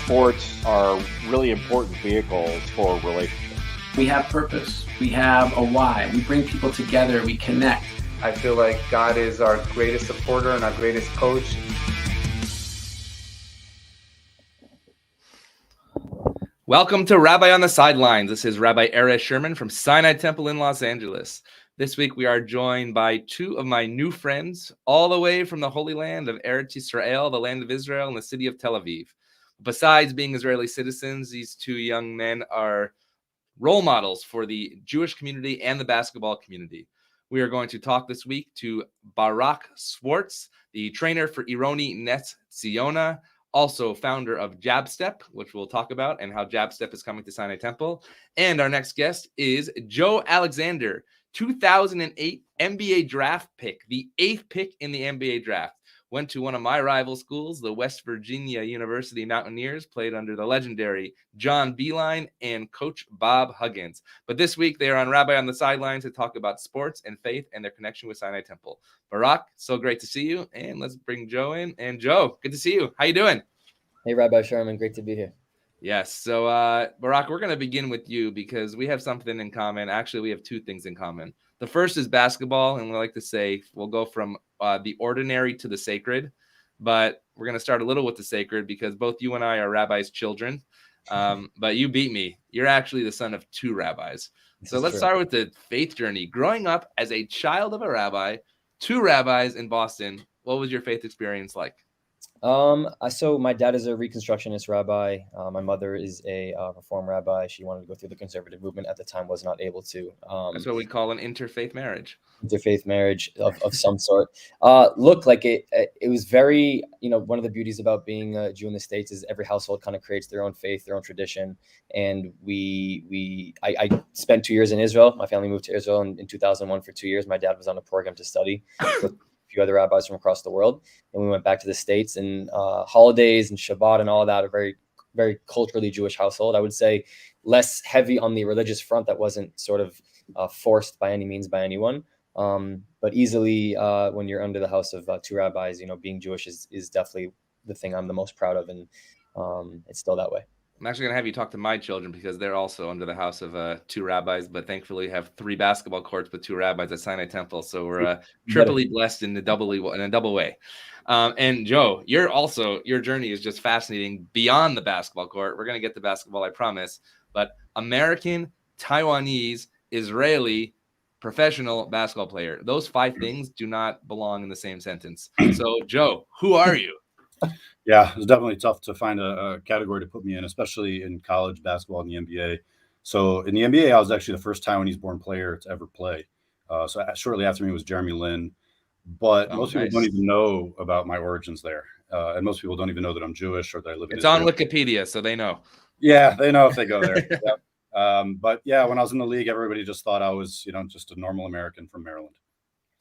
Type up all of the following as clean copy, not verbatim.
sports are really important vehicles for relationships. We have purpose. We have a why. We bring people together. We connect. I feel like God is our greatest supporter and our greatest coach. Welcome to Rabbi on the Sidelines. This is Rabbi Sherman from Sinai Temple in Los Angeles. This week we are joined by two of my new friends, all the way from the Holy Land of Eretz Yisrael, the land of Israel, and the city of Tel Aviv. Besides being Israeli citizens, these two young men are role models for the Jewish community and the basketball community. We are going to talk this week to Barak Swarttz, the trainer for Ironi Nets Ziona, also founder of JabStep, which we'll talk about, and how JabStep is coming to Sinai Temple. And our next guest is Joe Alexander, 2008 NBA draft pick, the 8th pick in the NBA draft. Went to one of my rival schools, the West Virginia University Mountaineers, played under the legendary John Beilein and Coach Bob Huggins. But this week, they are on Rabbi on the Sidelines to talk about sports and faith and their connection with Sinai Temple. Barak, so great to see you. And let's bring Joe in. And Joe, good to see you. How you doing? Hey, Rabbi Sherman. Great to be here. Yes. So, Barak, we're going to begin with you because we have something in common. Actually, we have two things in common. The first is basketball, and we like to say we'll go from the ordinary to the sacred, but we're going to start a little with the sacred because both you and I are rabbis' children, but you beat me. You're actually the son of two rabbis. So let's start with the faith journey. Growing up as a child of a rabbi, two rabbis in Boston, what was your faith experience like? So my dad is a Reconstructionist rabbi. My mother is a Reform rabbi. She wanted to go through the conservative movement at the time, was not able to. That's what we call an interfaith marriage. Interfaith marriage of some sort. Look, like it was very, one of the beauties about being a Jew in the States is every household kind of creates their own faith, their own tradition. And I spent 2 years in Israel. My family moved to Israel in 2001 for 2 years. My dad was on a program to study with few other rabbis from across the world, and we went back to the States, and holidays and Shabbat and all that are very, very culturally Jewish household. I would say less heavy on the religious front. That wasn't sort of forced by any means by anyone, but easily when you're under the house of two rabbis, being Jewish is definitely the thing I'm the most proud of, and it's still that way. I'm actually going to have you talk to my children because they're also under the house of two rabbis, but thankfully have 3 basketball courts with 2 rabbis at Sinai Temple. So we're triply blessed in a double way. And Joe, your journey is just fascinating beyond the basketball court. We're going to get to basketball, I promise. But American, Taiwanese, Israeli, professional basketball player. Those 5 things do not belong in the same sentence. So Joe, who are you? Yeah, it was definitely tough to find a category to put me in, especially in college basketball and the NBA. So in the NBA, I was actually the first Taiwanese-born player to ever play. So shortly after me was Jeremy Lin. But most people don't even know about my origins there. And most people don't even know that I'm Jewish or that I live in Israel. It's on Wikipedia, so they know. Yeah, they know if they go there. Yeah. But yeah, when I was in the league, everybody just thought I was, just a normal American from Maryland.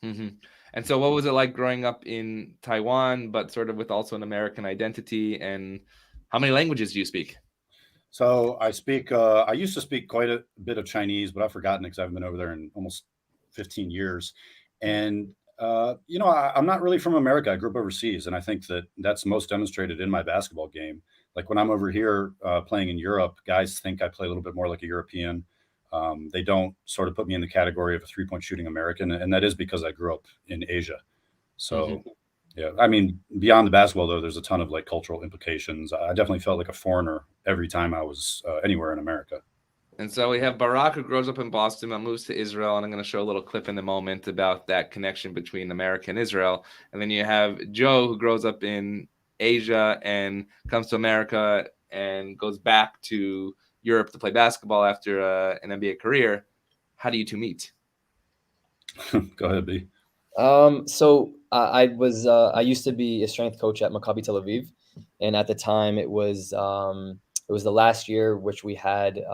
Mm-hmm. And so what was it like growing up in Taiwan, but sort of with also an American identity? And how many languages do you speak? So I used to speak quite a bit of Chinese, but I've forgotten it because I haven't been over there in almost 15 years. And, I'm not really from America. I grew up overseas. And I think that's most demonstrated in my basketball game. Like when I'm over here playing in Europe, guys think I play a little bit more like a European. They don't sort of put me in the category of a 3-point shooting American. And that is because I grew up in Asia. So, yeah, I mean, beyond the basketball, though, there's a ton of cultural implications. I definitely felt like a foreigner every time I was anywhere in America. And so we have Barak, who grows up in Boston and moves to Israel. And I'm going to show a little clip in a moment about that connection between America and Israel. And then you have Joe, who grows up in Asia and comes to America and goes back to Europe to play basketball after an NBA career. How do you two meet? Go ahead, B. I used to be a strength coach at Maccabi Tel Aviv, and at the time it was the last year which we had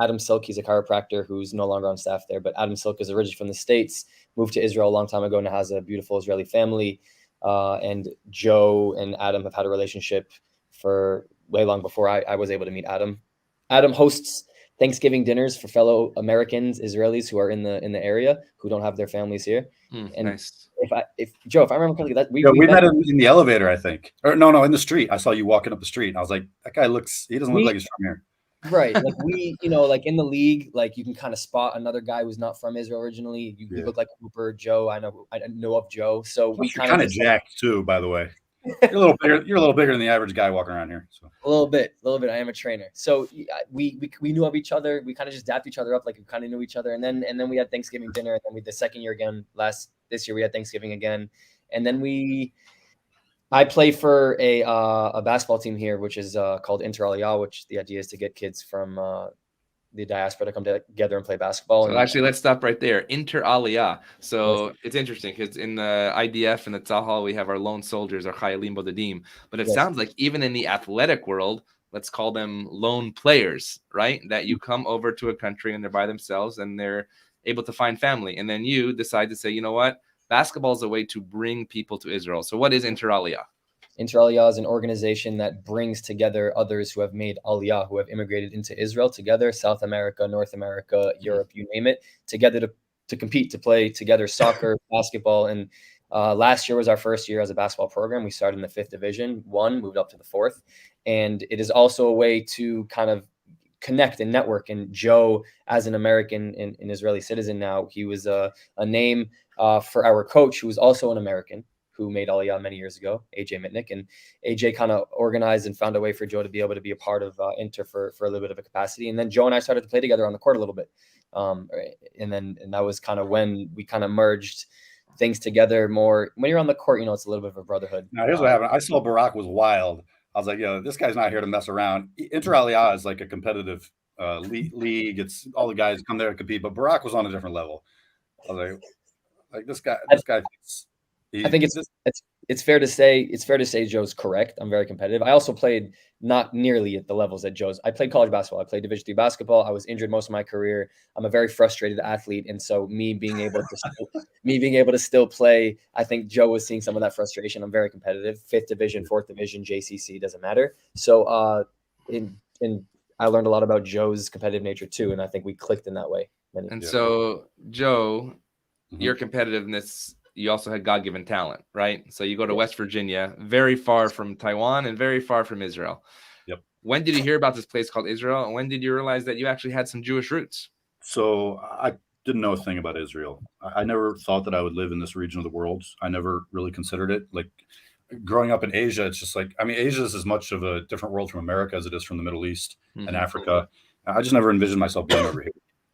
Adam Silk. He's a chiropractor who's no longer on staff there, but Adam Silk is originally from the States, moved to Israel a long time ago, and has a beautiful Israeli family. And Joe and Adam have had a relationship for way long before I was able to meet Adam. Adam hosts Thanksgiving dinners for fellow Americans, Israelis who are in the area who don't have their families here. And Nice. if Joe, if I remember correctly, that we met in the elevator, I think, or no, in the street. I saw you walking up the street, and I was like, that guy he doesn't look like he's from here. Right. Like like in the league, like you can kind of spot another guy who's not from Israel originally. You look like Cooper, Joe. I know of Joe. So we kind of jacked too, by the way. You're a little bigger. You're a little bigger than the average guy walking around here. So. A little bit. I am a trainer. So we knew of each other. We kind of just dapped each other up, like we kind of knew each other. And then we had Thanksgiving dinner. And then the second year again, this year we had Thanksgiving again. And then I play for a basketball team here, which is called Inter Aliyah, which the idea is to get kids from the diaspora to come together and play basketball. So actually, let's stop right there. Inter Aliyah. So it's interesting because in the IDF and the Tzahal, we have our lone soldiers, our Chayalim Bodedim. But it sounds like even in the athletic world, let's call them lone players, right? That you come over to a country and they're by themselves and they're able to find family. And then you decide to say, you know what? Basketball is a way to bring people to Israel. So what is Inter Aliyah? Inter Aliyah is an organization that brings together others who have made Aliyah, who have immigrated into Israel together, South America, North America, Europe, you name it, together to compete, to play together soccer, basketball. And last year was our first year as a basketball program. We started in the 5th division, moved up to the 4th. And it is also a way to kind of connect and network. And Joe, as an American and Israeli citizen now, he was a name for our coach, who was also an American, who made Aliyah many years ago, AJ Mitnick. And AJ kind of organized and found a way for Joe to be able to be a part of Inter for a little bit of a capacity. And then Joe and I started to play together on the court a little bit. And that was kind of when we kind of merged things together more. When you're on the court, it's a little bit of a brotherhood. Now, here's what happened. I saw Barak was wild. I was like, this guy's not here to mess around. Inter Aliyah is like a competitive league. It's all the guys come there to compete, but Barak was on a different level. I was like this guy thinks I think it's fair to say Joe's correct. I'm very competitive. I also played not nearly at the levels that Joe's. I played college basketball. I played Division III basketball. I was injured most of my career. I'm a very frustrated athlete, and so me being able to still play, I think Joe was seeing some of that frustration. I'm very competitive. 5th division, 4th division, JCC, doesn't matter. So and I learned a lot about Joe's competitive nature too, and I think we clicked in that way. So Joe, your competitiveness. You also had God-given talent, right? So you go to West Virginia, very far from Taiwan and very far from Israel. Yep. When did you hear about this place called Israel? And when did you realize that you actually had some Jewish roots? So I didn't know a thing about Israel. I never thought that I would live in this region of the world. I never really considered it. Like growing up in Asia, it's just like, Asia is as much of a different world from America as it is from the Middle East and Africa. I just never envisioned myself being over here.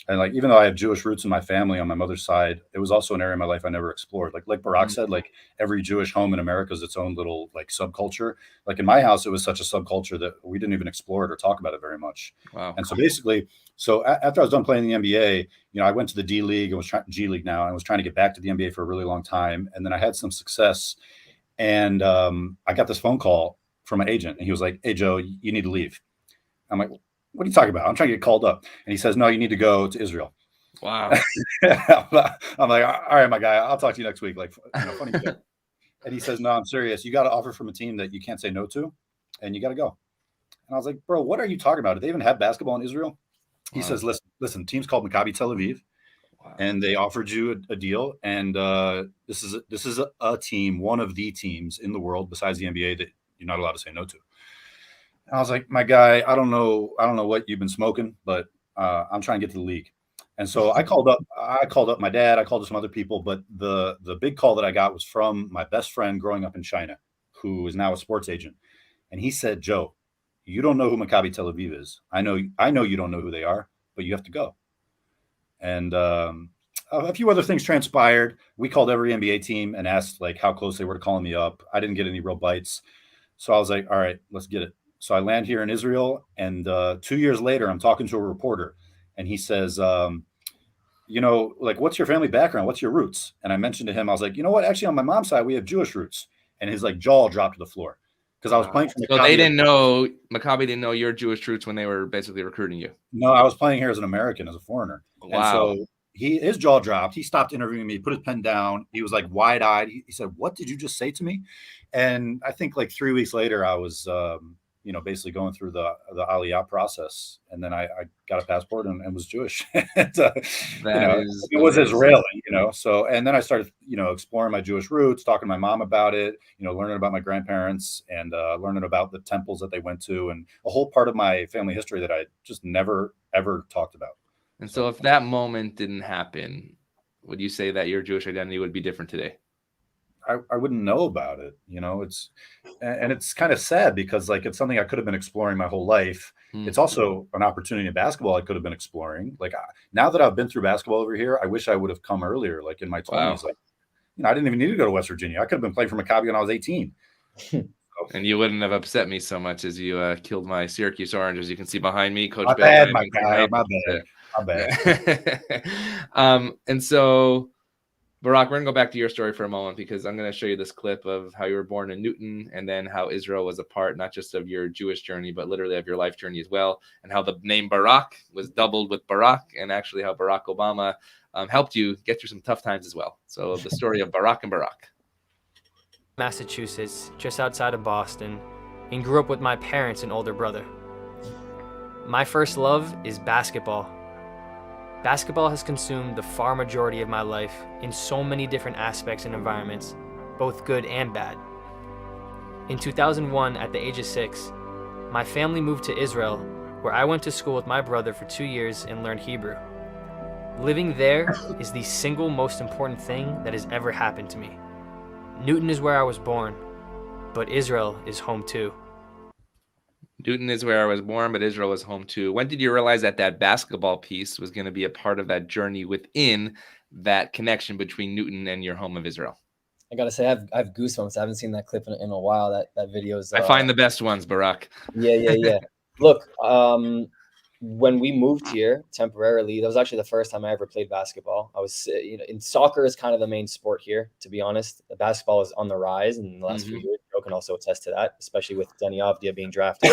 And like, even though I have Jewish roots in my family on my mother's side, it was also an area of my life I never explored. Like Barak said, like every Jewish home in America is its own little like subculture. Like in my house, it was such a subculture that we didn't even explore it or talk about it very much. Wow. And so basically, after I was done playing the NBA, I went to the D League and was trying G League now. And I was trying to get back to the NBA for a really long time. And then I had some success. And I got this phone call from an agent, and he was like, "Hey, Joe, you need to leave." I'm like, "What are you talking about? I'm trying to get called up." And he says, "No, you need to go to Israel." Wow. I'm like, "All right, my guy, I'll talk to you next week." Like, funny joke. And he says, "No, I'm serious. You got an offer from a team that you can't say no to, and you got to go." And I was like, "Bro, what are you talking about? Do they even have basketball in Israel?" He says, "Listen, team's called Maccabi Tel Aviv, and they offered you a deal, and this is a team, one of the teams in the world besides the NBA that you're not allowed to say no to." And I was like, "My guy, I don't know what you've been smoking, but I'm trying to get to the league." And so I called up my dad. I called up some other people, but the big call that I got was from my best friend growing up in China, who is now a sports agent. And he said, "Joe, you don't know who Maccabi Tel Aviv is. I know you don't know who they are, but you have to go." And a few other things transpired. We called every NBA team and asked like how close they were to calling me up. I didn't get any real bites. So I was like, "All right, let's get it." So I land here in Israel, and 2 years later, I'm talking to a reporter, and he says, like, "What's your family background? What's your roots?" And I mentioned to him, I was like, "You know what? Actually, on my mom's side, we have Jewish roots." And his like jaw dropped to the floor because I was playing for Maccabi. So they didn't know, Maccabi didn't know your Jewish roots when they were basically recruiting you. No, I was playing here as an American, as a foreigner. Wow. And so his jaw dropped. He stopped interviewing me, put his pen down. He was like wide-eyed. He said, "What did you just say to me?" And I think like 3 weeks later, I was, basically going through the Aliyah process. And then I got a passport and was Jewish. And, it was Israeli, So, and then I started, exploring my Jewish roots, talking to my mom about it, learning about my grandparents and learning about the temples that they went to, and a whole part of my family history that I just never, ever talked about. And so if that moment didn't happen, would you say that your Jewish identity would be different today? I wouldn't know about it. It's kind of sad because it's something I could have been exploring my whole life. It's also an opportunity in basketball I could have been exploring. Now that I've been through basketball over here, I wish I would have come earlier, in my 20s. Wow. I didn't even need to go to West Virginia. I could have been playing for Maccabi when I was 18. And you wouldn't have upset me so much as you killed my Syracuse Orange, as you can see behind me, Coach. My bad, my guy. My bad. And so, Barak, we're going to go back to your story for a moment, because I'm going to show you this clip of how you were born in Newton, and then how Israel was a part, not just of your Jewish journey, but literally of your life journey as well, and how the name Barak was doubled with Barak, and actually how Barack Obama helped you get through some tough times as well. So the story of Barak and Barak. Massachusetts, just outside of Boston, and grew up with my parents and older brother. My first love is basketball. Basketball has consumed the far majority of my life in so many different aspects and environments, both good and bad. In 2001, at the age of 6, my family moved to Israel, where I went to school with my brother for 2 years and learned Hebrew. Living there is the single most important thing that has ever happened to me. Newton is where I was born, but Israel is home too. Newton is where I was born, but Israel was home too. When did you realize that basketball piece was going to be a part of that journey within that connection between Newton and your home of Israel? I gotta say, I have goosebumps. I haven't seen that clip in a while. That video is. I find the best ones, Barak. Yeah. Look, when we moved here temporarily, that was actually the first time I ever played basketball. I was, in soccer is kind of the main sport here, to be honest. The basketball is on the rise in the last few years. Joe can also attest to that, especially with Denny Avdia being drafted.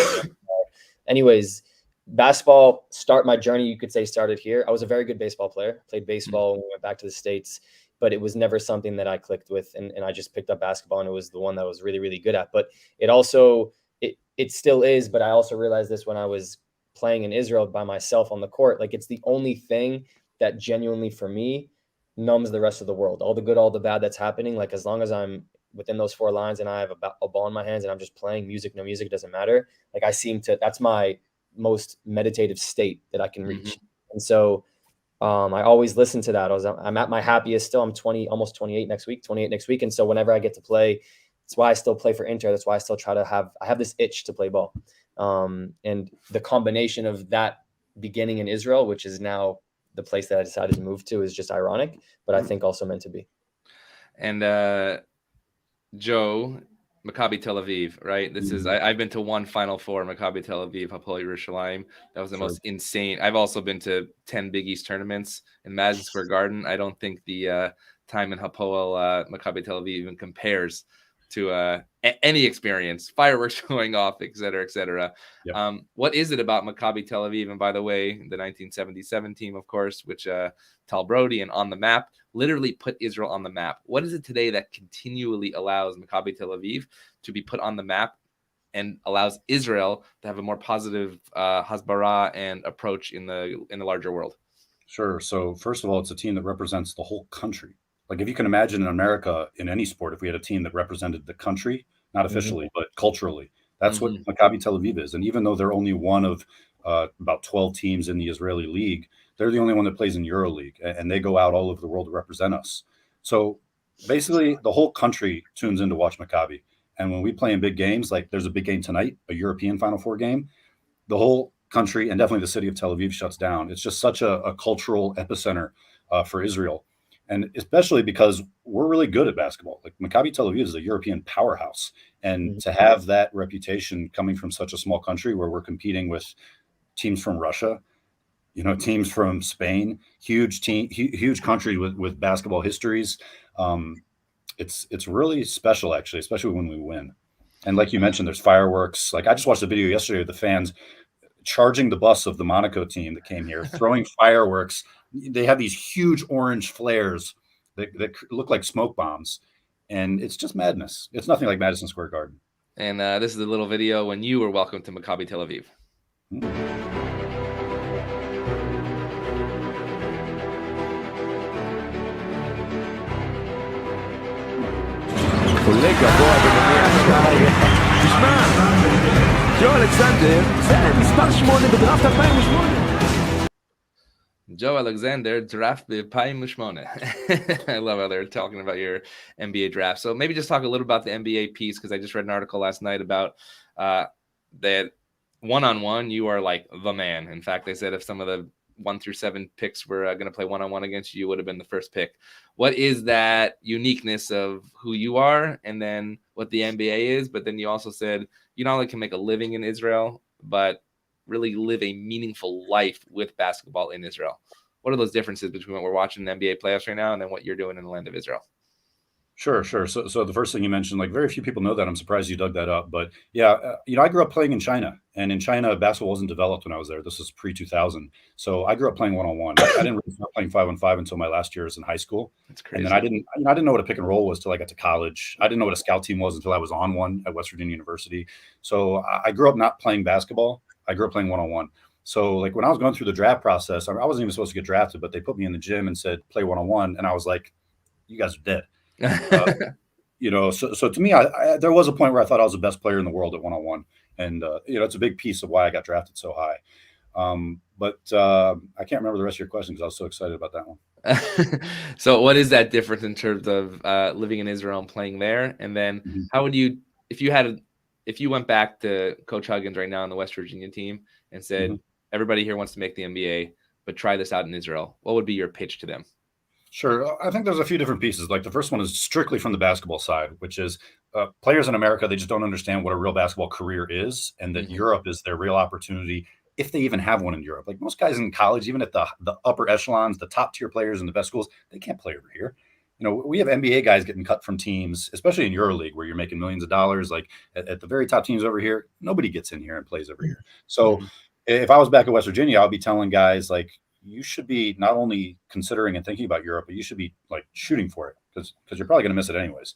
Anyways, basketball my journey, you could say, started here. I was a very good baseball player. Played baseball when we went back to the States, but it was never something that I clicked with, and I just picked up basketball, and it was the one that I was really, really good at. But it also, it still is, but I also realized this when I was playing in Israel by myself on the court. It's the only thing that genuinely, for me, numbs the rest of the world. All the good, all the bad that's happening. As long as I'm within those 4 lines and I have a ball in my hands and I'm just playing music, no music, doesn't matter. That's my most meditative state that I can reach. And so I always listen to that. I'm at my happiest still. I'm 20, almost 28 next week. And so whenever I get to play, that's why I still play for Inter. That's why I still try to I have this itch to play ball. And the combination of that beginning in Israel, which is now the place that I decided to move to, is just ironic, but I think also meant to be. And Joe, Maccabi Tel Aviv, right? This is I've been to one Final Four, Maccabi Tel Aviv, Hapoel Yerushalayim. That was the most insane. I've also been to 10 Big East tournaments in Madison Square Garden. I don't think the time in Hapoel Maccabi Tel Aviv even compares to any experience, fireworks going off, et cetera, et cetera. Yep. What is it about Maccabi Tel Aviv? And by the way, the 1977 team, of course, which Tal Brody and On the Map literally put Israel on the map. What is it today that continually allows Maccabi Tel Aviv to be put on the map and allows Israel to have a more positive hasbara and approach in the larger world? Sure. So first of all, it's a team that represents the whole country. If you can imagine in America, in any sport, if we had a team that represented the country, not officially, but culturally, that's what Maccabi Tel Aviv is. And even though they're only one of about 12 teams in the Israeli league, they're the only one that plays in EuroLeague, and they go out all over the world to represent us. So basically, the whole country tunes in to watch Maccabi. And when we play in big games, there's a big game tonight, a European Final Four game, the whole country and definitely the city of Tel Aviv shuts down. It's just such a cultural epicenter for Israel. And especially because we're really good at basketball. Maccabi Tel Aviv is a European powerhouse. And to have that reputation coming from such a small country where we're competing with teams from Russia, teams from Spain, huge country with basketball histories. It's really special, actually, especially when we win. And like you mentioned, there's fireworks. I just watched a video yesterday of the fans charging the bus of the Monaco team that came here, throwing fireworks. They have these huge orange flares that look like smoke bombs. And it's just madness. It's nothing like Madison Square Garden. And this is a little video when you were welcome to Maccabi Tel Aviv. עולה גבוה ומניע. תשמע, ג'ו אלכסנדר, זה מספר 8 בדראפט 2008. Joe Alexander, draft ב-2008. I love how they're talking about your NBA draft. So maybe just talk a little about the NBA piece, because I just read an article last night about that one-on-one, you are like the man. In fact, they said if some of the 1 through 7 picks were going to play one-on-one against you, you would have been the first pick. What is that uniqueness of who you are, and then what the NBA is? But then you also said you not only can make a living in Israel, but really live a meaningful life with basketball in Israel. What are those differences between what we're watching in the NBA playoffs right now and then what you're doing in the land of Israel? Sure. So the first thing you mentioned, like very few people know that. I'm surprised you dug that up. But yeah, I grew up playing in China, and in China, basketball wasn't developed when I was there. This is pre-2000. So I grew up playing one-on-one. I didn't really start playing 5-on-5 until my last years in high school. That's crazy. And then I didn't know what a pick and roll was till I got to college. I didn't know what a scout team was until I was on one at West Virginia University. So I grew up not playing basketball. I grew up playing one-on-one. So like when I was going through the draft process, I wasn't even supposed to get drafted, but they put me in the gym and said, play one-on-one. And I was like, you guys are dead. So to me, there was a point where I thought I was the best player in the world at one-on-one. And, it's a big piece of why I got drafted so high. But I can't remember the rest of your question because I was so excited about that one. So what is that difference in terms of living in Israel and playing there? And then how would you, if you went back to Coach Huggins right now on the West Virginia team and said, everybody here wants to make the NBA, but try this out in Israel, what would be your pitch to them? Sure. I think there's a few different pieces. Like the first one is strictly from the basketball side, which is players in America, they just don't understand what a real basketball career is, and that Europe is their real opportunity, if they even have one in Europe. Like most guys in college, even at the upper echelons, the top tier players in the best schools, they can't play over here. We have NBA guys getting cut from teams, especially in EuroLeague, where you're making millions of dollars. Like at the very top teams over here, nobody gets in here and plays over here. So if I was back at West Virginia, I'll be telling guys like, you should be not only considering and thinking about Europe, but you should be like shooting for it because you're probably going to miss it anyways.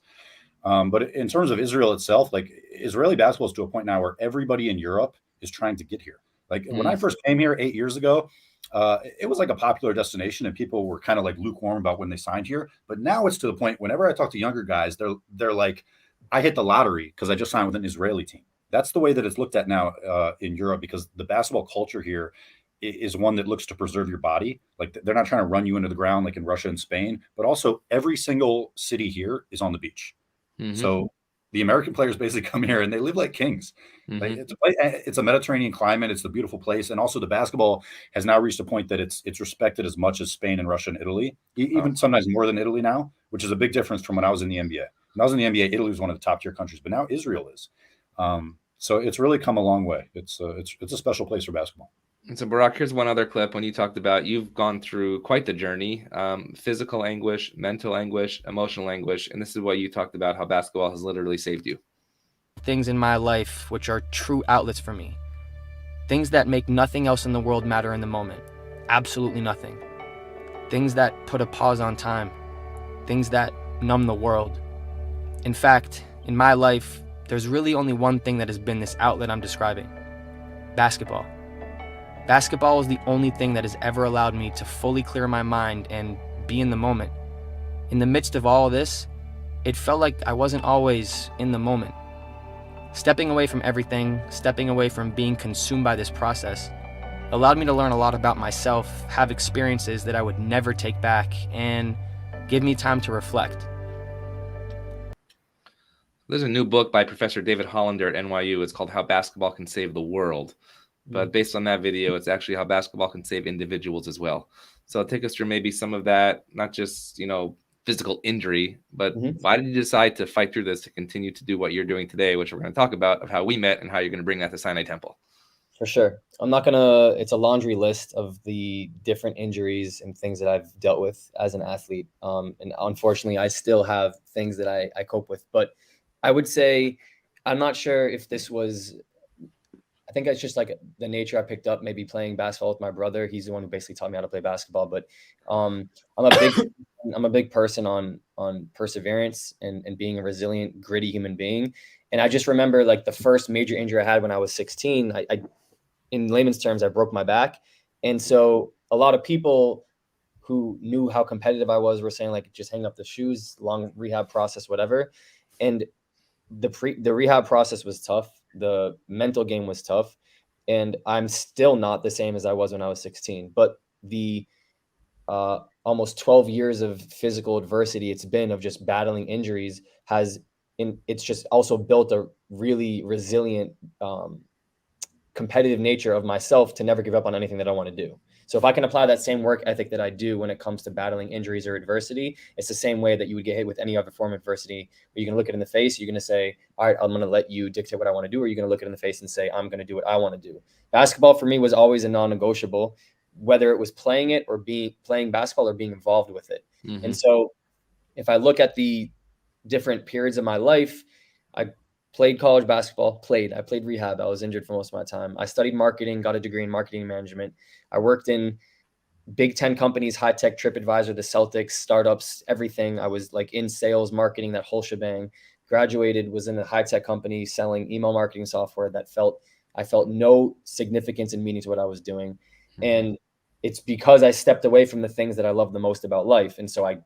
But in terms of Israel itself, like Israeli basketball is to a point now where everybody in Europe is trying to get here. Like when I first came here 8 years ago, it was like a popular destination and people were kind of like lukewarm about when they signed here. But now it's to the point whenever I talk to younger guys, they're like, I hit the lottery because I just signed with an Israeli team. That's the way that it's looked at now in Europe, because the basketball culture here is one that looks to preserve your body. Like they're not trying to run you into the ground like in Russia and Spain, but also every single city here is on the beach. So the American players basically come here and they live like kings. Like, it's a Mediterranean climate. It's a beautiful place. And also the basketball has now reached a point that it's respected as much as Spain and Russia and Italy, even sometimes more than Italy now, which is a big difference from when I was in the NBA. When I was in the NBA, Italy was one of the top tier countries, but now Israel is. So it's really come a long way. It's a special place for basketball. And so, Barak, here's one other clip when you talked about you've gone through quite the journey, physical anguish, mental anguish, emotional anguish. And this is what you talked about, how basketball has literally saved you. Things in my life which are true outlets for me. Things that make nothing else in the world matter in the moment. Absolutely nothing. Things that put a pause on time. Things that numb the world. In fact, in my life, there's really only one thing that has been this outlet I'm describing. Basketball. Basketball is the only thing that has ever allowed me to fully clear my mind and be in the moment. In the midst of all of this, it felt like I wasn't always in the moment. Stepping away from everything, stepping away from being consumed by this process, allowed me to learn a lot about myself, have experiences that I would never take back, and give me time to reflect. There's a new book by Professor David Hollander at NYU. It's called How Basketball Can Save the World. But based on that video, it's actually how basketball can save individuals as well. So take us through maybe some of that, not just, physical injury, but why did you decide to fight through this to continue to do what you're doing today, which we're going to talk about, of how we met and how you're going to bring that to Sinai Temple? For sure. It's a laundry list of the different injuries and things that I've dealt with as an athlete. And unfortunately, I still have things that I cope with. But I would say, I'm not sure if this was, I think it's just like the nature I picked up, maybe playing basketball with my brother. He's the one who basically taught me how to play basketball. But I'm a big person on perseverance and being a resilient, gritty human being. And I just remember like the first major injury I had when I was 16, I in layman's terms, I broke my back. And so a lot of people who knew how competitive I was were saying like, just hang up the shoes, long rehab process, whatever. And the rehab process was tough. The mental game was tough. And I'm still not the same as I was when I was 16. But the almost 12 years of physical adversity it's been of just battling injuries it's just also built a really resilient competitive nature of myself to never give up on anything that I want to do. So if I can apply that same work ethic that I do when it comes to battling injuries or adversity, it's the same way that you would get hit with any other form of adversity, where you're going to look it in the face, you're going to say, all right, I'm going to let you dictate what I want to do, or you're going to look it in the face and say, I'm going to do what I want to do. Basketball for me was always a non-negotiable, whether it was playing it or playing basketball or being involved with it. Mm-hmm. And so if I look at the different periods of my life, I played college basketball, I played rehab. I was injured for most of my time. I studied marketing, got a degree in marketing management. I worked in Big 10 companies, high tech, TripAdvisor, the Celtics, startups, everything. I was like in sales, marketing, that whole shebang. Graduated, was in a high tech company selling email marketing software that I felt no significance and meaning to what I was doing. Mm-hmm. And it's because I stepped away from the things that I love the most about life. And so I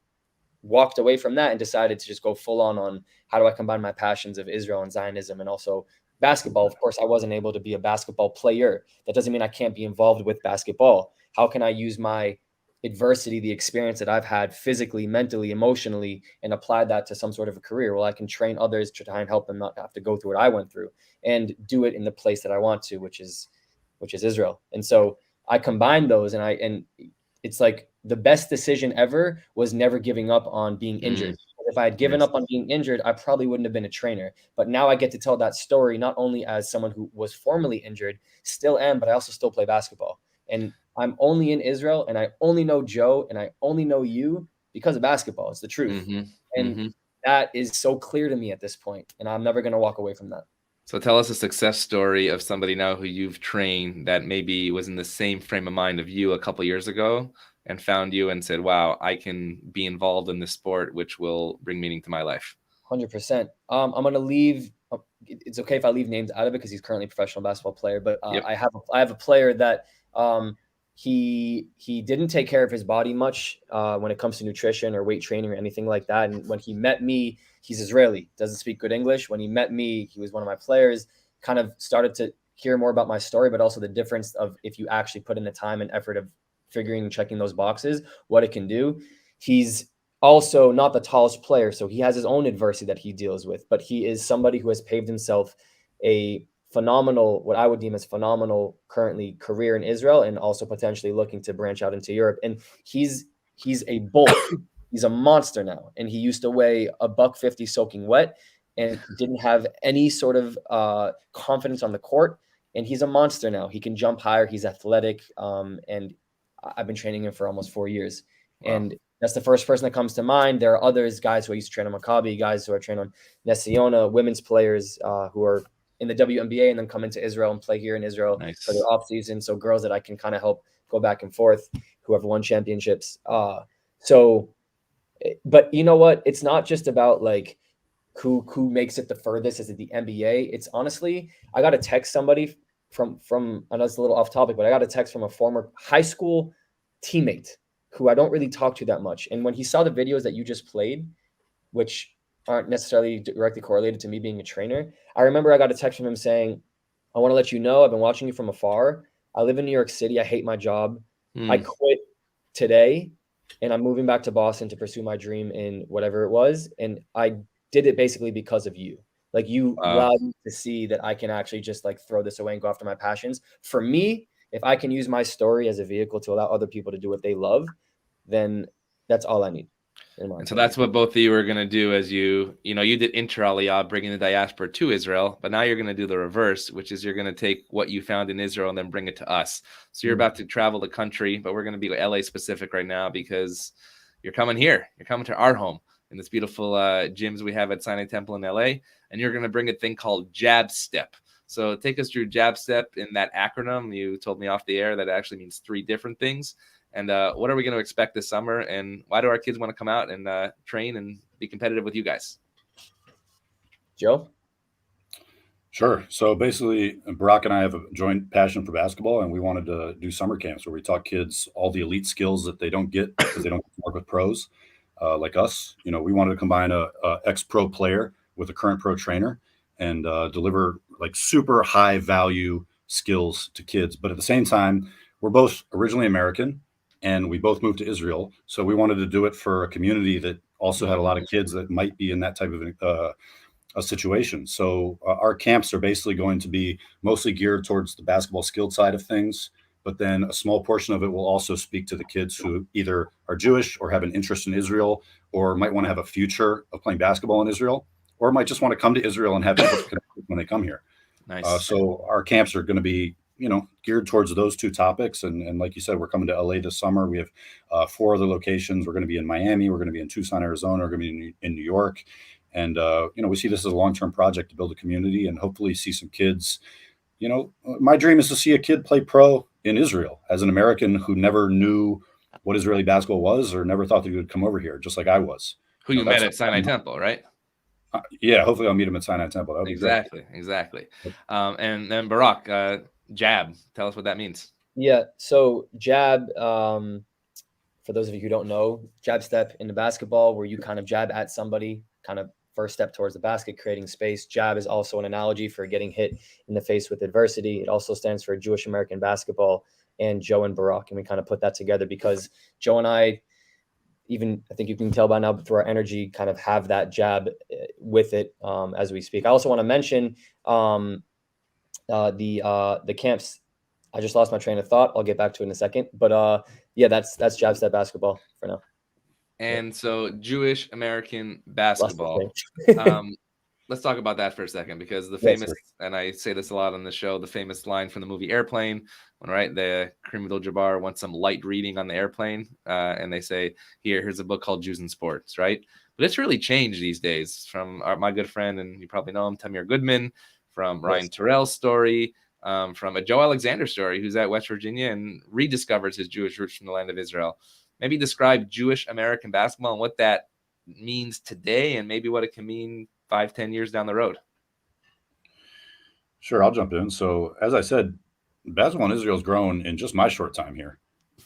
walked away from that and decided to just go full on how do I combine my passions of Israel and Zionism and also basketball. Of course, I wasn't able to be a basketball player. That doesn't mean I can't be involved with basketball. How can I use my adversity, the experience that I've had physically, mentally, emotionally, and apply that to some sort of a career? Well, I can train others to try and help them not have to go through what I went through and do it in the place that I want to, which is Israel. And so I combined those, and it's like the best decision ever was never giving up on being injured. If I had given up on being injured, I probably wouldn't have been a trainer. But now I get to tell that story, not only as someone who was formerly injured, still am, but I also still play basketball. And I'm only in Israel, and I only know Joe, and I only know you because of basketball. It's the truth. Mm-hmm. And that is so clear to me at this point, and I'm never going to walk away from that. So tell us a success story of somebody now who you've trained that maybe was in the same frame of mind of you a couple years ago and found you and said, wow, I can be involved in this sport, which will bring meaning to my life. 100%. I'm going to leave. It's okay if I leave names out of it because he's currently a professional basketball player, but yep. I have a player that he didn't take care of his body much when it comes to nutrition or weight training or anything like that. And when he met me, he's Israeli, doesn't speak good English. When he met me, he was one of my players, kind of started to hear more about my story, but also the difference of if you actually put in the time and effort of figuring and checking those boxes, what it can do. He's also not the tallest player, so he has his own adversity that he deals with, but he is somebody who has paved himself a phenomenal, what I would deem as phenomenal currently career in Israel, and also potentially looking to branch out into Europe. And he's a bull. He's a monster now. And he used to weigh $150 soaking wet and didn't have any sort of confidence on the court. And he's a monster now. He can jump higher. He's athletic. And I've been training him for almost 4 years. Wow. And that's the first person that comes to mind. There are others, guys who I used to train on Maccabi, guys who are trained on Nesiona, women's players who are in the WNBA and then come into Israel and play here in Israel for their off season. So girls that I can kind of help go back and forth who have won championships. But you know what? It's not just about like who makes it the furthest. Is it the NBA? It's honestly, I got to text somebody from, I know it's a little off topic, but I got a text from a former high school teammate who I don't really talk to that much. And when he saw the videos that you just played, which aren't necessarily directly correlated to me being a trainer, I remember I got a text from him saying, I want to let you know, I've been watching you from afar. I live in New York City. I hate my job. I quit today and I'm moving back to Boston to pursue my dream in whatever it was. And I did it basically because of you. Like you allowed me to see that I can actually just like throw this away and go after my passions. For me, if I can use my story as a vehicle to allow other people to do what they love, then that's all I need. And so that's what both of you are going to do as you did Inter Aliyah, bringing the diaspora to Israel, but now you're going to do the reverse, which is you're going to take what you found in Israel and then bring it to us. So you're about to travel the country, but we're going to be LA specific right now because you're coming here. You're coming to our home in this beautiful gyms we have at Sinai Temple in LA, and you're going to bring a thing called Jab Step. So take us through Jab Step in that acronym. You told me off the air that it actually means 3 different things. And what are we going to expect this summer? And why do our kids want to come out and train and be competitive with you guys? Joe? Sure. So basically, Barak and I have a joint passion for basketball, and we wanted to do summer camps where we taught kids all the elite skills that they don't get because they don't work with pros like us. You know, we wanted to combine a ex-pro player with a current pro trainer and deliver like super high value skills to kids. But at the same time, we're both originally American, and we both moved to Israel. So we wanted to do it for a community that also had a lot of kids that might be in that type of a situation. So our camps are basically going to be mostly geared towards the basketball skilled side of things, but then a small portion of it will also speak to the kids who either are Jewish or have an interest in Israel, or might want to have a future of playing basketball in Israel, or might just want to come to Israel and have people to connect with when they come here. Nice. So our camps are going to be, you know, geared towards those two topics. And like you said, we're coming to LA this summer. We have 4 other locations. We're going to be in Miami. We're going to be in Tucson, Arizona. We're going to be in New York. And, you know, we see this as a long-term project to build a community and hopefully see some kids. You know, my dream is to see a kid play pro in Israel as an American who never knew what Israeli basketball was or never thought that he would come over here, just like I was. Who you met at Sinai Temple, right? Yeah, hopefully I'll meet him at Sinai Temple. That would be Exactly. And then Barak, jab. Tell us what that means. Yeah, so jab, for those of you who don't know, jab step in the basketball where you kind of jab at somebody, kind of first step towards the basket, creating space. Jab is also an analogy for getting hit in the face with adversity. It also stands for Jewish American basketball and Joe and Barak. And we kind of put that together because Joe and I, even I think you can tell by now through our energy, kind of have that jab with it as we speak. I also want to mention the camps. I just lost my train of thought. I'll get back to it in a second. But yeah, that's jab step basketball for now. And so Jewish American basketball. Let's talk about that for a second, because the famous, and I say this a lot on the show, the famous line from the movie Airplane, when the Kareem Abdul-Jabbar wants some light reading on the airplane, and they say, here's a book called Jews and Sports, right? But it's really changed these days from my good friend, and you probably know him, Tamir Goodman, from Ryan Terrell's story, from a Joe Alexander story, who's at West Virginia and rediscovers his Jewish roots from the land of Israel. Maybe describe Jewish American basketball and what that means today, and maybe what it can mean 5-10 years down the road. Sure, I'll jump in. So as I said, basketball in Israel has grown in just my short time here.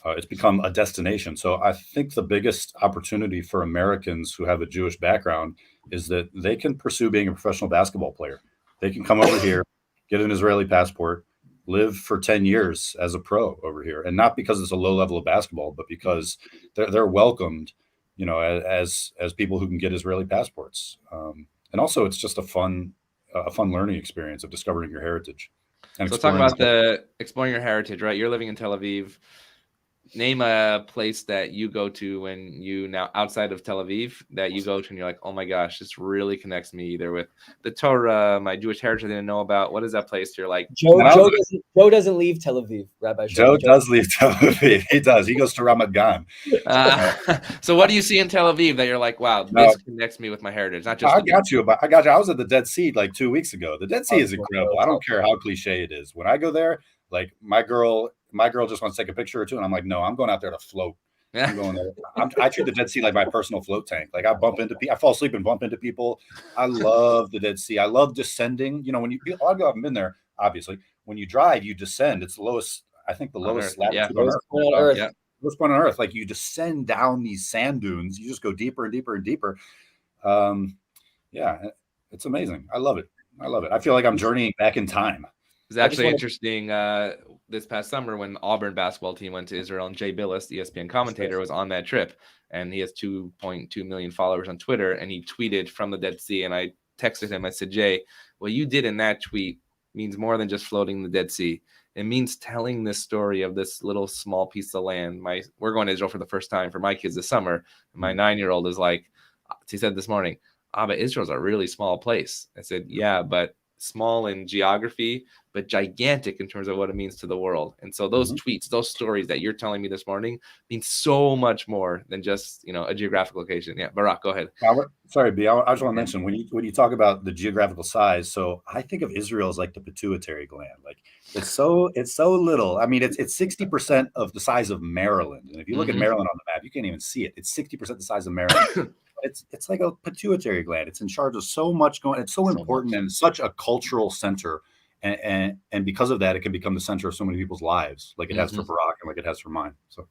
It's become a destination. So I think the biggest opportunity for Americans who have a Jewish background is that they can pursue being a professional basketball player. They can come over here, get an Israeli passport, live for 10 years as a pro over here. And not because it's a low level of basketball, but because they're welcomed, you know, as people who can get Israeli passports. And also it's just a fun learning experience of discovering your heritage. And so let's talk about exploring your heritage, right? You're living in Tel Aviv. Name a place that you go to when you now outside of Tel Aviv that you go to and you're like, oh my gosh, this really connects me either with the Torah, my Jewish heritage I didn't know about. What is that place? You're like, Joe doesn't leave Tel Aviv, Rabbi Sherman. Joe does leave Tel Aviv. He does. He goes to Ramat Gan. So what do you see in Tel Aviv that you're like, wow, this connects me with my heritage? Not just I got you. I was at the Dead Sea like 2 weeks ago. The Dead Sea is incredible. I don't care how cliche it is. When I go there, like my girl just wants to take a picture or two, and I'm like, no, I'm going out there to float. I'm going there. I treat the Dead Sea like my personal float tank. Like I fall asleep and bump into people. I love the Dead Sea. I love descending. You know, when I haven't been there, obviously. When you drive, you descend. It's the lowest, I think the lowest latitude on Earth. Yeah. Lowest point on Earth. Like you descend down these sand dunes. You just go deeper and deeper and deeper. Yeah, it's amazing. I love it. I feel like I'm journeying back in time. It's actually interesting. This past summer when Auburn basketball team went to Israel, and Jay Billis, the ESPN commentator, was on that trip, and he has 2.2 million followers on Twitter, and he tweeted from the Dead Sea, and I texted him. I said, Jay, what you did in that tweet means more than just floating the Dead Sea. It means telling this story of this little small piece of land. We're going to Israel for the first time for my kids this summer. And my 9-year-old is like, he said this morning, but Israel's a really small place. I said, yeah, but small in geography, but gigantic in terms of what it means to the world. And so those tweets, those stories that you're telling me this morning mean so much more than just, a geographical location. Yeah, Barak, go ahead. Sorry, B. I just want to mention when you talk about the geographical size. So I think of Israel as like the pituitary gland. Like it's so little. I mean, it's 60% of the size of Maryland. And if you look at Maryland on the map, you can't even see it. It's 60% the size of Maryland. It's like a pituitary gland. It's in charge of so much going. It's so important and such a cultural center. And because of that, it can become the center of so many people's lives, like it has for Barak and like it has for mine. So.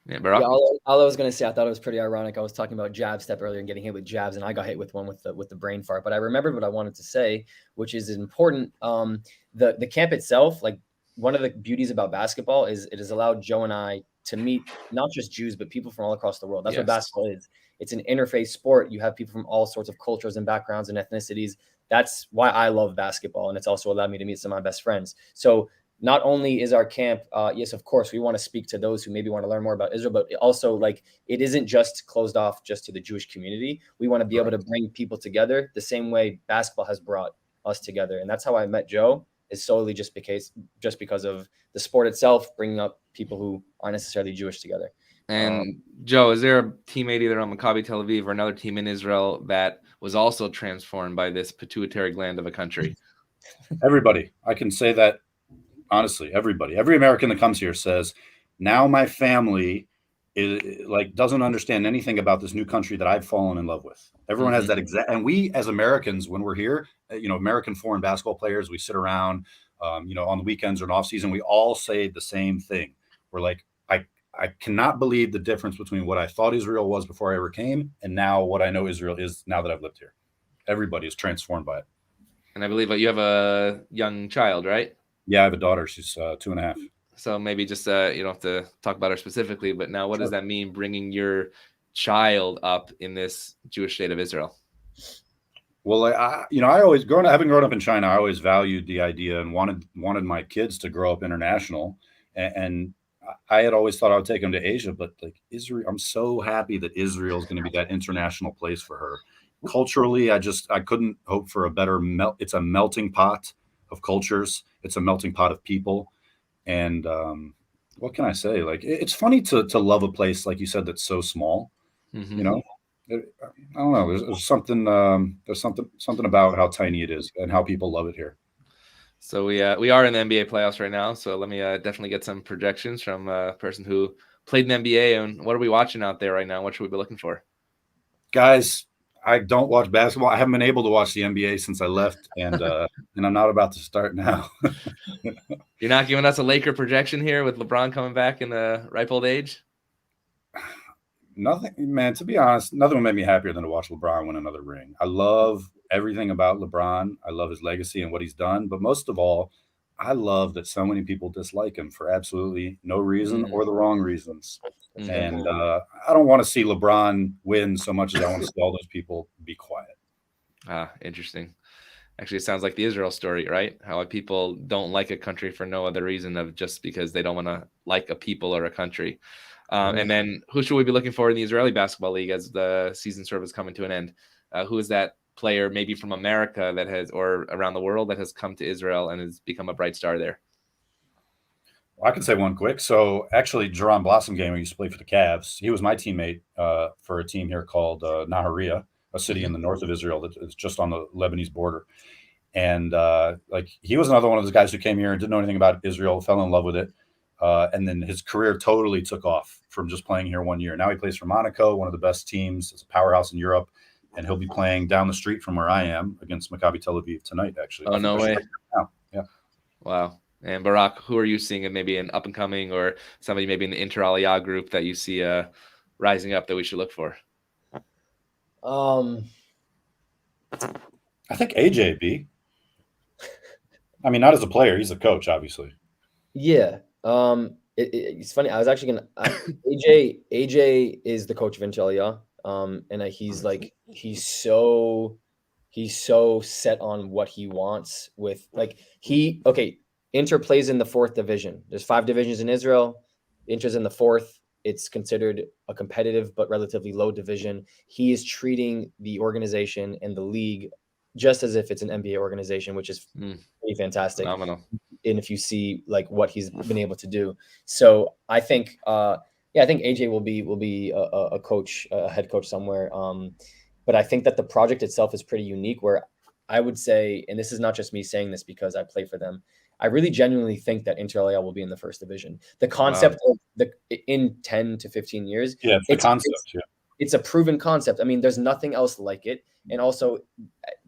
Yeah, Barak. Yeah, all I was going to say, I thought it was pretty ironic. I was talking about jab step earlier and getting hit with jabs, and I got hit with one with the brain fart. But I remembered what I wanted to say, which is important. The camp itself, like one of the beauties about basketball is it has allowed Joe and I to meet not just Jews, but people from all across the world. That's what basketball is. It's an interfaith sport. You have people from all sorts of cultures and backgrounds and ethnicities. That's why I love basketball. And it's also allowed me to meet some of my best friends. So not only is our camp, yes, of course, we want to speak to those who maybe want to learn more about Israel, but also like it isn't just closed off just to the Jewish community. We want to be able to bring people together the same way basketball has brought us together. And that's how I met Joe, is solely just because of the sport itself, bringing up people who aren't necessarily Jewish together. And Joe, is there a teammate either on Maccabi Tel Aviv or another team in Israel that was also transformed by this pituitary gland of a country? Everybody. I can say that honestly, everybody. Every American that comes here says, now my family doesn't understand anything about this new country that I've fallen in love with. Everyone has that exact, and we as Americans, when we're here, American foreign basketball players, we sit around, on the weekends or in off season, we all say the same thing. We're like, I cannot believe the difference between what I thought Israel was before I ever came and now what I know Israel is now that I've lived here. Everybody is transformed by it. And I believe you have a young child, right? Yeah, I have a daughter. She's 2.5. So maybe just you don't have to talk about her specifically, but now what does that mean, bringing your child up in this Jewish state of Israel? Well, I always having grown up in China, I always valued the idea and wanted my kids to grow up international. And I had always thought I would take them to Asia, but like Israel, I'm so happy that Israel is going to be that international place for her. Culturally, I couldn't hope for a better it's a melting pot of cultures. It's a melting pot of people. And what can I say? Like, it's funny to love a place, like you said, that's so small, I don't know. There's something about how tiny it is and how people love it here. So we are in the NBA playoffs right now. So let me definitely get some projections from a person who played in the NBA. And what are we watching out there right now? What should we be looking for? Guys, I don't watch basketball. I haven't been able to watch the NBA since I left, and I'm not about to start now. You're not giving us a Laker projection here with LeBron coming back in the ripe old age? Nothing, man, to be honest, nothing would make me happier than to watch LeBron win another ring. I love everything about LeBron. I love his legacy and what he's done. But most of all, I love that so many people dislike him for absolutely no reason or the wrong reasons. And I don't want to see LeBron win so much as I want to see all those people be quiet. Interesting. Actually, it sounds like the Israel story, right? How people don't like a country for no other reason of just because they don't want to like a people or a country. And then who should we be looking for in the Israeli basketball league as the season sort of is coming to an end? Who is that player maybe from America that has, or around the world, that has come to Israel and has become a bright star there? Well, I can say one quick. So actually, Jerron Blossomgame, who used to play for the Cavs, he was my teammate for a team here called Nahariya, a city in the north of Israel that is just on the Lebanese border. And he was another one of those guys who came here and didn't know anything about Israel, fell in love with it. And then his career totally took off from just playing here 1 year. Now he plays for Monaco, one of the best teams. It's a powerhouse in Europe. And he'll be playing down the street from where I am against Maccabi Tel Aviv tonight, actually. Oh, no way. Yeah. Wow. And Barak, who are you seeing in maybe an up-and-coming or somebody maybe in the Inter Aliyah group that you see rising up that we should look for? I think AJ B. I mean, not as a player. He's a coach, obviously. Yeah. It's funny. I was actually going to AJ is the coach of Inter Aliyah. And he's so set on what he wants with Inter plays in the 4th division. There's 5 divisions in Israel. Inter's in the 4th. It's considered a competitive but relatively low division. He is treating the organization and the league just as if it's an NBA organization, which is pretty fantastic. Phenomenal. And if you see like what he's been able to do, so I think, I think AJ will be a coach, a head coach somewhere. But I think that the project itself is pretty unique. Where I would say, and this is not just me saying this because I play for them, I really genuinely think that Inter Aliyah will be in the first division. The concept of in 10 to 15 years, it's the concept. It's a proven concept. I mean, there's nothing else like it. And also,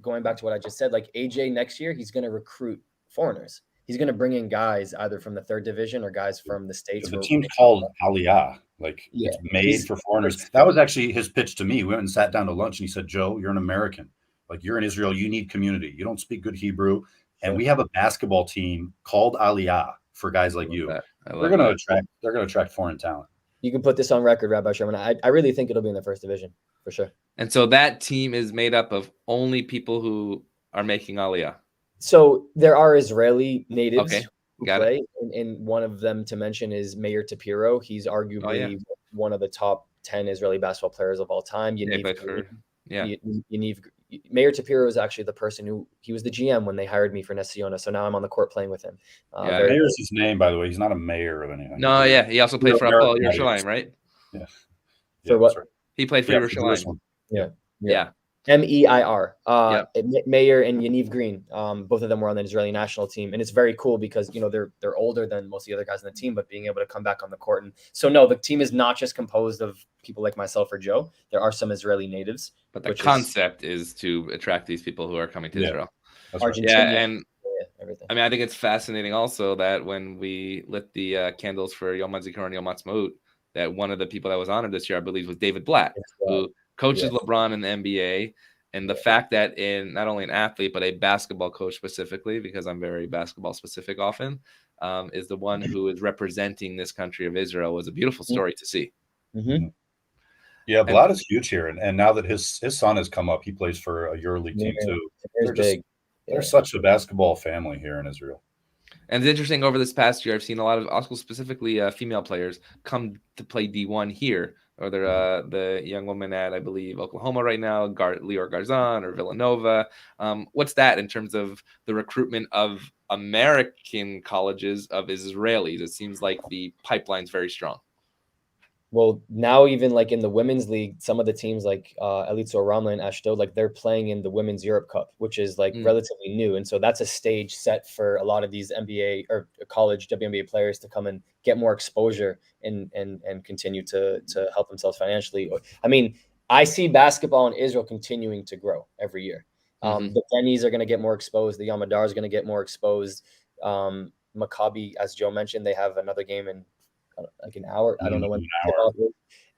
going back to what I just said, like AJ next year, he's going to recruit foreigners. He's going to bring in guys either from the third division or guys from the States. The team's called Aliyah. Like, it's made for foreigners. That was actually his pitch to me. We went and sat down to lunch, and he said, Joe, you're an American. Like, you're in Israel. You need community. You don't speak good Hebrew. And we have a basketball team called Aliyah for guys like you. They're going to attract foreign talent. You can put this on record, Rabbi Sherman. I really think it'll be in the first division for sure. And so that team is made up of only people who are making Aliyah. So there are Israeli natives who Got play, and one of them to mention is Meir Tapiro. He's arguably one of the top 10 Israeli basketball players of all time. Meir Tapiro is actually the person he was the GM when they hired me for Ness Tziyona. So now I'm on the court playing with him. Mayor's his name, by the way. He's not a mayor of anything. No, he also played for Yerushalayim, right? Yeah. For what? Right. He played for Yerushalayim. Yeah. MEIR. Meir and Yaniv Green. Both of them were on the Israeli national team, and it's very cool because they're older than most of the other guys on the team, but being able to come back on the court. And so no, the team is not just composed of people like myself or Joe. There are some Israeli natives. But the concept is to attract these people who are coming to Israel. Argentina, and everything. I mean, I think it's fascinating also that when we lit the candles for Yom HaZikaron, Yom HaAtzmaut, that one of the people that was honored this year, I believe, was David Blatt, who coaches LeBron in the NBA. And the fact that in not only an athlete, but a basketball coach specifically, because I'm very basketball specific often, is the one who is representing this country of Israel was a beautiful story to see. Mm-hmm. Yeah, Blatt is huge here. And now that his son has come up, he plays for a EuroLeague team too. They're such a basketball family here in Israel. And it's interesting, over this past year, I've seen a lot of, also specifically female players, come to play D1 here. Or they're the young woman at, I believe, Oklahoma right now, Lior Garzon or Villanova. What's that in terms of the recruitment of American colleges of Israelis? It seems like the pipeline's very strong. Well, now even like in the women's league, some of the teams like Elitzo Ramla and Ashdod, like they're playing in the Women's Europe Cup, which is like relatively new. And so that's a stage set for a lot of these NBA or college WNBA players to come and get more exposure and continue to help themselves financially. I mean, I see basketball in Israel continuing to grow every year. The Denny's are going to get more exposed. The Yamadar is going to get more exposed. Maccabi, as Joe mentioned, they have another game in like an hour. I don't know when.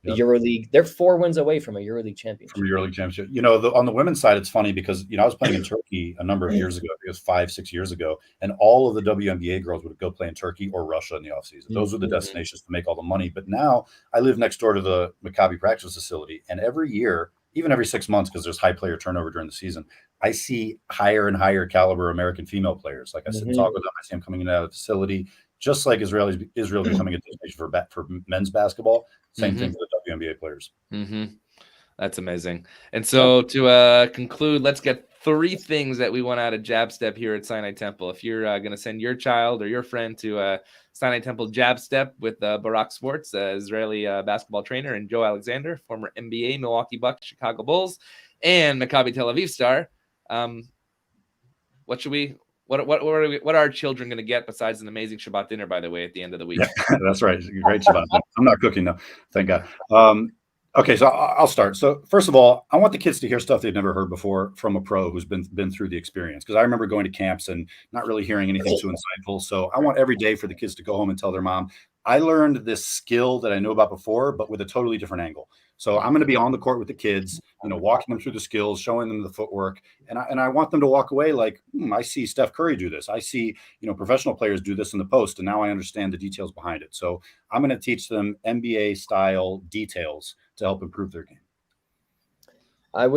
The EuroLeague, they're 4 wins away from a EuroLeague championship. On the women's side, it's funny because I was playing in Turkey a number of years ago. It was 5-6 years ago, and all of the WNBA girls would go play in Turkey or Russia in the offseason. Those were the destinations to make all the money. But now I live next door to the Maccabi practice facility, and every year, even every 6 months, because there's high player turnover during the season, I see higher and higher caliber American female players. Like I sit and talk with them, I see them coming in and out of the facility. Just like Israel becoming a destination for men's basketball, same thing for the WNBA players. That's amazing. And so to conclude, let's get 3 things that we want out of Jab Step here at Sinai Temple. If you're going to send your child or your friend to Sinai Temple Jab Step with Barak Swarttz, Israeli basketball trainer, and Joe Alexander, former NBA, Milwaukee Bucks, Chicago Bulls, and Maccabi Tel Aviv star, what are our children going to get besides an amazing Shabbat dinner, by the way, at the end of the week? Yeah, that's right. Great Shabbat. I'm not cooking, though. Thank God. Okay, so I'll start. So first of all, I want the kids to hear stuff they've never heard before from a pro who's been through the experience. Because I remember going to camps and not really hearing anything too insightful. So I want every day for the kids to go home and tell their mom, I learned this skill that I knew about before, but with a totally different angle. So I'm going to be on the court with the kids, walking them through the skills, showing them the footwork. And I want them to walk away like, I see Steph Curry do this. I see, professional players do this in the post. And now I understand the details behind it. So I'm going to teach them NBA style details to help improve their game. I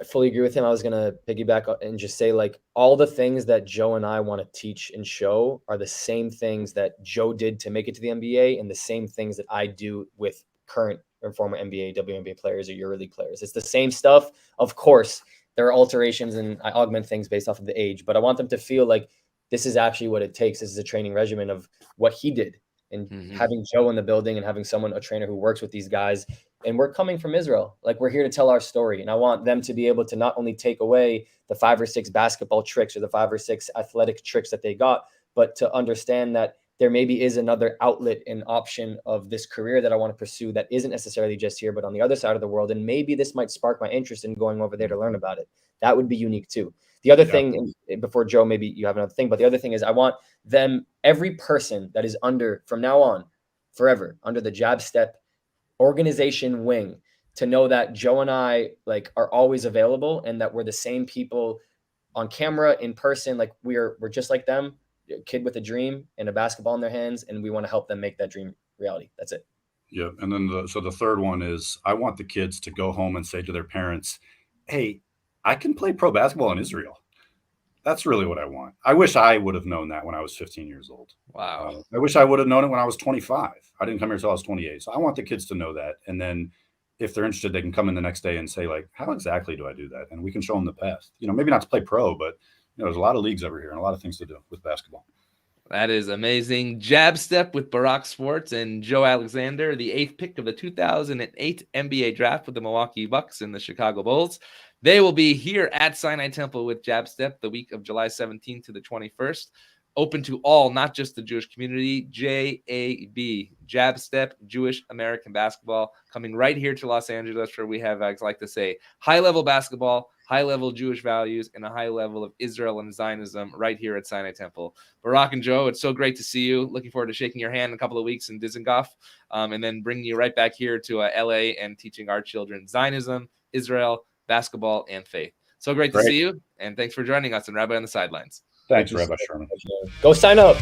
fully agree with him. I was going to piggyback and just say, like, all the things that Joe and I want to teach and show are the same things that Joe did to make it to the NBA and the same things that I do with current or former NBA, WNBA players or EuroLeague players. It's the same stuff. Of course, There are alterations and I augment things based off of the age, but I want them to feel like this is actually what it takes. This is a training regimen of what he did. And having Joe in the building and having a trainer who works with these guys, and we're coming from Israel, like we're here to tell our story. And I want them to be able to not only take away the 5 or 6 basketball tricks or the 5 or 6 athletic tricks that they got, but to understand that there maybe is another outlet and option of this career that I want to pursue that isn't necessarily just here, but on the other side of the world. And maybe this might spark my interest in going over there to learn about it. That would be unique too. The other thing, and before Joe, maybe you have another thing, but the other thing is I want them, every person that is under, from now on, forever, under the Jab Step organization wing, to know that Joe and I like are always available and that we're the same people on camera, in person. Like we're just like them, a kid with a dream and a basketball in their hands, and we want to help them make that dream reality. That's it. Yeah. And then the third one is I want the kids to go home and say to their parents, hey, I can play pro basketball in Israel. That's really what I want. I wish I would have known that when I was 15 years old. Wow. I wish I would have known it when I was 25. I didn't come here until I was 28. So I want the kids to know that. And then if they're interested, they can come in the next day and say, like, how exactly do I do that? And we can show them the path. You know, maybe not to play pro, but there's a lot of leagues over here and a lot of things to do with basketball. That is amazing. Jab Step with Barak Swarttz and Joe Alexander, the 8th pick of the 2008 NBA draft with the Milwaukee Bucks and the Chicago Bulls. They will be here at Sinai Temple with Jab Step the week of July 17th to the 21st. Open to all, not just the Jewish community. JAB, Jab Step, Jewish American Basketball, coming right here to Los Angeles, where we have, I like to say, high-level basketball, high-level Jewish values, and a high level of Israel and Zionism right here at Sinai Temple. Barak and Joe, it's so great to see you. Looking forward to shaking your hand in a couple of weeks in Dizengoff, and then bringing you right back here to LA and teaching our children Zionism, Israel, basketball, and faith. So great to see you, and thanks for joining us in Rabbi on the Sidelines. Thanks, Rabbi Sherman. Go sign up.